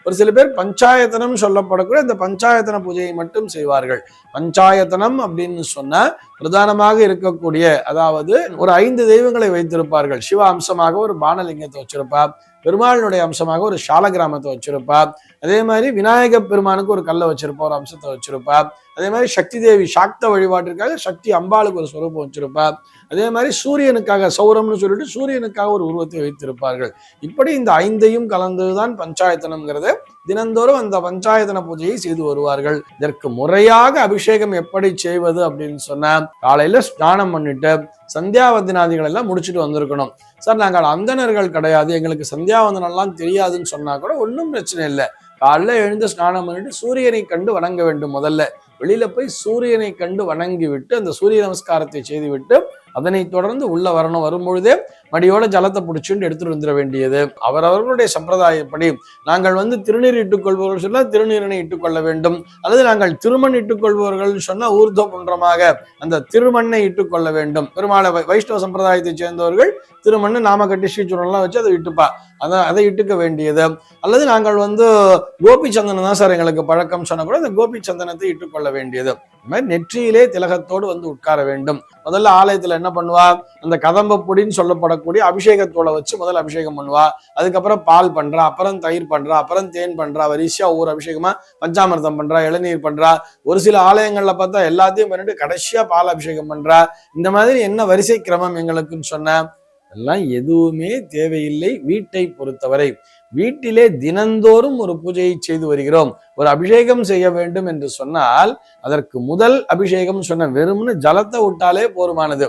ஒரு சில பேர் பஞ்சாயத்தனம் சொல்லப்படக்கூடிய இந்த பஞ்சாயத்தன பூஜையை மட்டும் செய்வார்கள். பஞ்சாயத்தனம் அப்படின்னு சொன்னா பிரதானமாக இருக்கக்கூடிய, அதாவது ஒரு 5 தெய்வங்களை வைத்திருப்பார்கள். சிவ அம்சமாக ஒரு பானலிங்கத்தை வச்சிருப்பா, பெருமாளுடைய அம்சமாக ஒரு சால கிராமத்தை வச்சிருப்பா, அதே மாதிரி விநாயக பெருமானுக்கு ஒரு கல்லை வச்சிருப்பா, ஒரு அம்சத்தை வச்சிருப்பா, அதே மாதிரி சக்தி தேவி சாக்த வழிபாட்டிற்காக சக்தி அம்பாளுக்கு ஒரு ஸ்வரூபம் வச்சிருப்பா, அதே மாதிரி சூரியனுக்காக சௌரம்னு சொல்லிட்டு சூரியனுக்காக ஒரு உருவத்தை வைத்திருப்பார்கள். இப்படி இந்த 5ஐயும் கலந்துதான் பஞ்சாயத்தனம்ங்கிறது. தினந்தோறும் அந்த பஞ்சாயத்தன பூஜையை செய்து வருவார்கள். இதற்கு முறையாக அபிஷேகம் எப்படி செய்வது அப்படின்னு சொன்னா, காலையில ஸ்நானம் பண்ணிட்டு சந்தியாவந்தனாதிகள் எல்லாம் முடிச்சுட்டு வந்திருக்கணும். சார் நாங்கள் அந்தணர்கள் கிடையாது, எங்களுக்கு சந்தியாவந்தனம் எல்லாம் தெரியாதுன்னு சொன்னா கூட ஒன்றும் பிரச்சனை இல்லை. காலைல எழுந்து ஸ்நானம் பண்ணிட்டு சூரியனை கண்டு வணங்க வேண்டும். முதல்ல வெளியில போய் சூரியனை கண்டு வணங்கி விட்டு அந்த சூரிய நமஸ்காரத்தை செய்து விட்டு அதனை தொடர்ந்து உள்ள வரணும். வரும்பொழுதே மடியோட ஜலத்தை பிடிச்சுட்டு எடுத்துட்டு வந்துட வேண்டியது. அவரவர்களுடைய சம்பிரதாயப்படி நாங்கள் திருநீர் இட்டுக் கொள்பவர்கள் சொன்னா திருநீரினை இட்டுக்கொள்ள வேண்டும், அல்லது நாங்கள் திருமண் இட்டுக் கொள்பவர்கள் சொன்னா ஊர்துவ புன்றமாக அந்த திருமண்ணை இட்டுக்கொள்ள வேண்டும். பெருமாளை வைஷ்ணவ சம்பிரதாயத்தை சேர்ந்தவர்கள் திருமண்ணு நாம கட்டி ஸ்ரீச்சுரெல்லாம் வச்சு அதை இட்டுப்பா, அதை இட்டுக்க வேண்டியது. அல்லது நாங்கள் கோபி சந்தனம் தான் சார் எங்களுக்கு பழக்கம் சொன்னா கூட அந்த கோபி சந்தனத்தை இட்டுக்கொள்ள வேண்டியது. இந்த மாதிரி நெற்றியிலே திலகத்தோடு உட்கார வேண்டும். முதல்ல ஆலயத்துல என்ன பண்ணுவா, அந்த கதம்ப பொடின்னு சொல்லப்படக்கூடிய அபிஷேகத்தோட வச்சு முதல்ல அபிஷேகம் பண்ணுவா. அதுக்கப்புறம் பால் பண்றா, அப்புறம் தயிர் பண்றா, அப்புறம் தேன் பண்றா, வரிசையா ஒவ்வொரு அபிஷேகமா பஞ்சாமிர்தம் பண்றா, இளநீர் பண்றா. ஒரு சில ஆலயங்கள்ல பார்த்தா எல்லாத்தையும் பண்ணிட்டு கடைசியா பால் அபிஷேகம் பண்றா. இந்த மாதிரி என்ன வரிசை கிரமம் எங்களுக்குன்னு சொன்ன எல்லாம் எதுவுமே தேவையில்லை. வீட்டை பொறுத்தவரை வீட்டிலே தினந்தோறும் ஒரு பூஜையை செய்து வருகிறோம். ஒரு அபிஷேகம் செய்ய வேண்டும் என்று சொன்னால் அதற்கு முதல் அபிஷேகம் சொன்ன வெறும்னு ஜலத்தை விட்டாலே போருமானது.